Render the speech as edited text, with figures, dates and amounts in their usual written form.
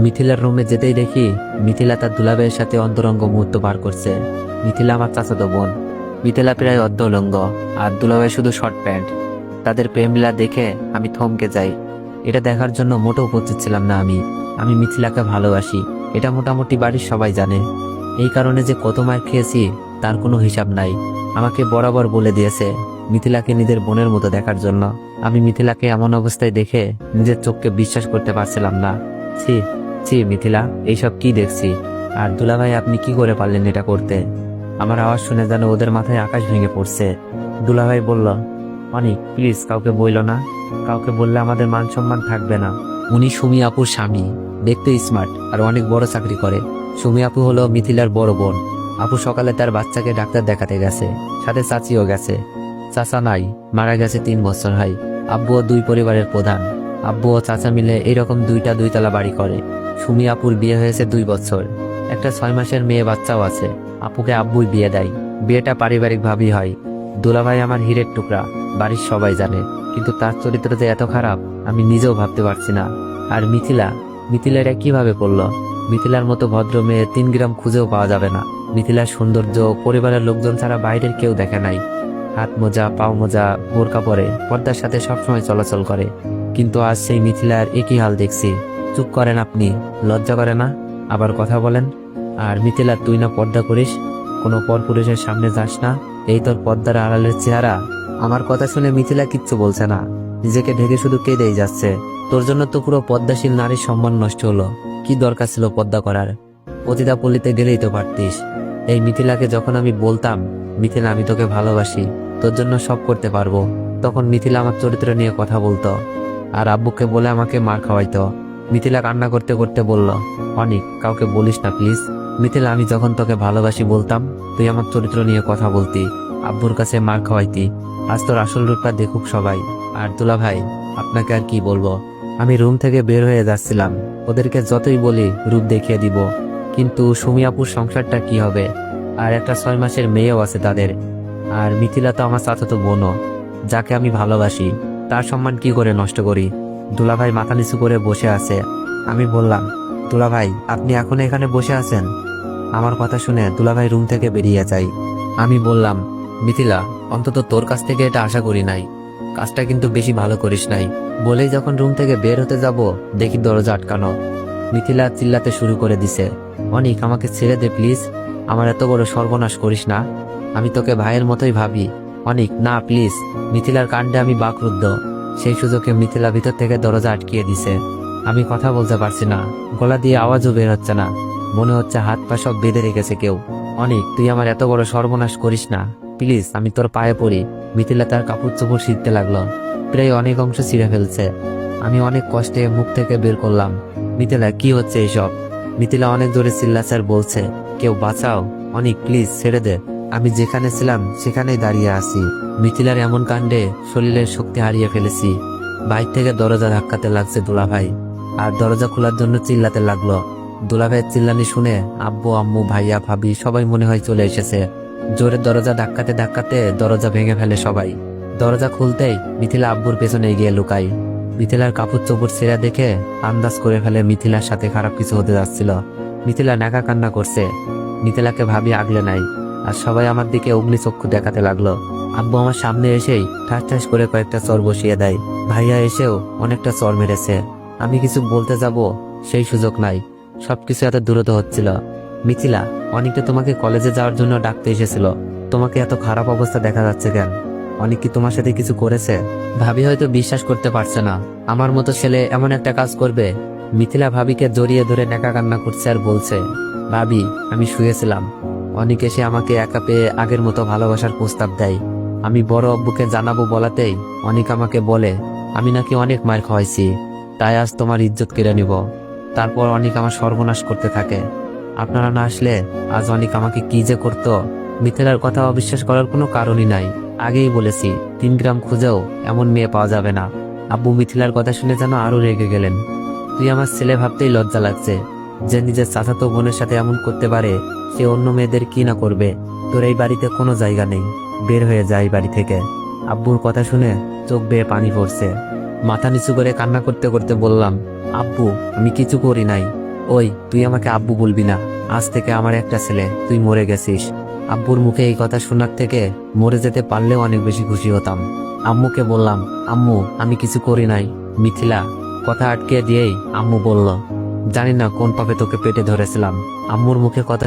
মিথিলার রুমে যেতেই দেখি মিথিলা তার দুলাভাইয়ের সাথে অন্তরঙ্গ মুহূর্ত পার করছে। মিথিলা আমার চাচাতো বোন। মিথিলা প্রায় অর্ধউলঙ্গ আর দুলাভাই শুধু শর্ট প্যান্ট। তাদের প্রেমলীলা দেখে আমি থমকে যাই। এটা দেখার জন্য মোটেও উপস্থিত ছিলাম না আমি। আমি মিথিলাকে ভালোবাসি, এটা মোটামুটি বাড়ির সবাই জানে। এই কারণে যে কত মার খেয়েছি তার কোনো হিসাব নাই। আমাকে বরাবর বলে দিয়েছে মিথিলাকে নিজের বোনের মতো দেখার জন্য। আমি মিথিলাকে এমন অবস্থায় দেখে নিজের চোখকে বিশ্বাস করতে পারছিলাম না। ছি ছি মিথিলা, এইসব কি দেখছি? আর দুলাভাই আপনি কি করে পারলেন এটা করতে? আমার আওয়াজ শুনে যেন ওদের মাথায় আকাশ ভেঙে পড়ছে। দুলাভাই বলল, অনিক প্লিজ কাউকে বইল না, কাউকে বললে আমাদের মান সম্মান থাকবে না। উনি সুমি আপুর স্বামী, দেখতে স্মার্ট আর অনেক বড় চাকরি করে। সুমি আপু হলো মিথিলার বড় বোন। আপু সকালে তার বাচ্চাকে ডাক্তার দেখাতে গেছে, সাথে চাচিও গেছে। চাচা নাই, মারা গেছে 3 বছর হয়। আব্বুও 2 পরিবারের প্রধান। আব্বু ও চাচা মিলে এরকম 2টা 2তলা বাড়ি করে। সুমি আপুর বিয়ে হয়েছে 2 বছর, একটা 6 মাসের মেয়ে বাচ্চাও আছে। আপুকে আব্বুই বিয়ে দেয়। বিয়েটা পারিবারিক ভাবেই হয়। দুলাভাই আমার হীরের টুকরা, বাড়ির সবাই জানে, কিন্তু তার চরিত্র যে এত খারাপ আমি নিজেও ভাবতে পারছি না। আর মিথিলা, মিথিলা এটা কিভাবে করলো? মিথিলার মতো ভদ্র মেয়ে 3 গ্রাম খুঁজেও পাওয়া যাবে না। মিথিলার সৌন্দর্য পরিবারের লোকজন ছাড়া বাইরের কেউ দেখে নাই। হাত মোজা, পাও মোজা, বোরকা পরে পর্দার সাথে সবসময় চলাচল করে। কিন্তু আজ সেই মিথিলার একই হাল দেখছি। চুপ করেন আপনি, লজ্জা করে না? আবার কথা বলেন। আর মিথিলা, তুই না পর্দা করিস, কোনো পরপুরুষের সামনে যাস না, এই তোর পর্দার আড়ালের চেহারা? আমার কথা শুনে মিথিলা কিচ্ছু বলছে না, নিজেকে ঢেকে শুধু কেঁদেই যাচ্ছে। তোর জন্য তো পুরো পদ্মাশীল নারীর সম্মান নষ্ট হলো। কি দরকার ছিল পর্দা করার? পতিতা পল্লীতে গেলেই তো পারতিস। এই মিথিলাকে যখন আমি বলতাম, মিথিলা আমি তোকে ভালোবাসি, তোর জন্য সব করতে পারবো, তখন মিথিলা আমার চরিত্র নিয়ে কথা বলতো আর আব্বুকে বলে আমাকে মার খাওয়াইতো। মিথিলা কান্না করতে করতে বলল, অনিক কাউকে বলিস না প্লিজ। মিথিলা, আমি যখন তোকে ভালোবাসি বলতাম, তুই আমার চরিত্র নিয়ে কথা বলতি, আব্বুর কাছে মার খাওয়াইতি। আজ তোর আসল রূপটা দেখুক সবাই। আর দুলা ভাই, আপনাকে আর কি বলবো। আমি রুম থেকে বের হয়ে যাচ্ছিলাম, ওদেরকে যতই বলি রূপ দেখিয়ে দিব, কিন্তু সুমি আপুর সংসারটা কি হবে? আর একটা 6 মাসের মেয়েও আছে তাদের। আর মিথিলা তো আমার চাচাতো বোনও, যাকে আমি ভালোবাসি, তার সম্মান কি করে নষ্ট করি? দুলাভাই মাথা নিচু করে বসে আছে। আমি বললাম, দুলাভাই আপনি এখন এখানে বসে আছেন? আমার কথা শুনে দুলাভাই রুম থেকে বেরিয়ে যায়। আমি বললাম, মিথিলা অন্তত তোর কাছ থেকে এটা আশা করি নাই, কাজটা কিন্তু বেশি ভালো করিস নাই। বলেই যখন রুম থেকে বের হতে যাব, দেখি দরজা আটকানো। মিথিলা চিল্লাতে শুরু করে দিছে, অনিক আমাকে ছেড়ে দে প্লিজ, আমার এত বড় সর্বনাশ করিস না, আমি তোকে ভাইয়ের মতোই ভাবি। অনিক না প্লিজ। মিথিলার কাণ্ডে আমি বাকরুদ্ধ। সেই সুযোগে মিথিলা ভিতর থেকে দরজা আটকিয়ে দিছে। আমি কথা বলতে পারছি না, গলা দিয়ে আওয়াজও বের হচ্ছে না, মনে হচ্ছে হাত পা সব বেঁধে রেখেছে কেউ। অনিক তুই আমার এত বড় সর্বনাশ করিস না প্লিজ, আমি তোর পায়ে পড়ি। মিথিলা তার কাপড় চোপড় ছিঁড়তে লাগলো, প্রায় অনেক অংশ ছিঁড়ে ফেলছে। আমি অনেক কষ্টে মুখ থেকে বের করলাম, মিথিলা কি হচ্ছে এইসব? মিথিলা অনেক জোরে চিল্লাচার বলছে, কেউ বাঁচাও, অনিক প্লিজ ছেড়ে দে, আমি যেখানে ছিলাম সেখানেই দাঁড়িয়ে আছি। মিথিলার এমন কাণ্ডে শরীরের শক্তি হারিয়ে ফেলেছি। বাইর থেকে দরজা ধাক্কাতে লাগছে দুলাভাই, আর দরজা খোলার জন্য চিল্লাতে লাগলো। দুলাভাইয়ের চিল্লানি শুনে আব্বু আম্মু ভাইয়া ভাবি সবাই মনে হয় চলে এসেছে। জোরে দরজা ধাক্কাতে ধাক্কাতে দরজা ভেঙে ফেলে সবাই। দরজা খুলতেই মিথিলা আব্বুর পেছনে গিয়ে লুকাই। মিথিলার কাপড় চোপড় ছেঁড়া দেখে আন্দাজ করে ফেলে মিথিলার সাথে খারাপ কিছু হতে যাচ্ছিল। মিথিলা নাকা কান্না করছে। মিথিলাকে ভাবি আগলে নাই, আর সবাই আমার দিকে অগ্নিচক্ষু দেখাতে লাগলো। আব্বু আমার সামনে এসেই ঠাস ঠাস করে কয়েকটা চর বসিয়ে দেয়। ভাইয়া এসেও অনেকটা চর মেরেছে। আমি কিছু বলতে যাব, সেই সুযোগ নাই, সবকিছু এত দ্রুত হচ্ছিল। মিথিলা, অনেকটা তোমাকে কলেজে যাওয়ার জন্য ডাকতে এসেছিল, তোমাকে এত খারাপ অবস্থা দেখা যাচ্ছে কেন? অনেক কি তোমার সাথে কিছু করেছে? ভাবি হয়তো বিশ্বাস করতে পারছে না আমার মতো ছেলে এমন একটা কাজ করবে। মিথিলা ভাবিকে জড়িয়ে ধরে নেকা কান্না করছে আর বলছে, ভাবি আমি শুয়েছিলাম, অনেক এসে আমাকে একা পেয়ে আগের মতো ভালোবাসার প্রস্তাব দেয়। আমি বড় আব্বুকে জানাবো বলাতেই অনেক আমাকে বলে আমি নাকি অনেক মার খাওয়াইছি, তাই আজ তোমার ইজ্জত কেড়ে নিব। তারপর অনেক আমার সর্বনাশ করতে থাকে। আপনারা না আসলে আজ অনেক আমাকে কি যে করতো। মিথিলার কথা অবিশ্বাস করার কোনো কারণই নাই, আগেই বলেছি 3 গ্রাম খুঁজেও এমন মেয়ে পাওয়া যাবে না। আব্বু মিথিলার কথা শুনে যেন আরো রেগে গেলেন। তুই আমার ছেলে ভাবতেই লজ্জা লাগছে, যে নিজের চাচাতো বোনের সাথে এমন করতে পারে, সে অন্য মেয়েদের কি না করবে। তোর এই বাড়িতে কোনো জায়গা নেই, বের হয়ে যায় বাড়ি থেকে। আব্বুর কথা শুনে চোখ বেয়ে পানি পড়ছে। মাথা নিচু করে কান্না করতে করতে বললাম, আব্বু আমি কিছু করি নাই, ওই তুই আমাকে আব্বু বলবি না, আজ থেকে আমার একটা ছেলে, তুই মরে গেছিস। আব্বুর মুখে এই কথা শোনার থেকে মরে যেতে পারলেও অনেক বেশি খুশি হতাম। আম্মুকে বললাম, আম্মু আমি কিছু করি নাই। মিথিলা কথা আটকে দিয়েই আম্মু বলল, জানি না কোন পাপে তোকে পেটে ধরেছিলাম। আম্মুর মুখে কথা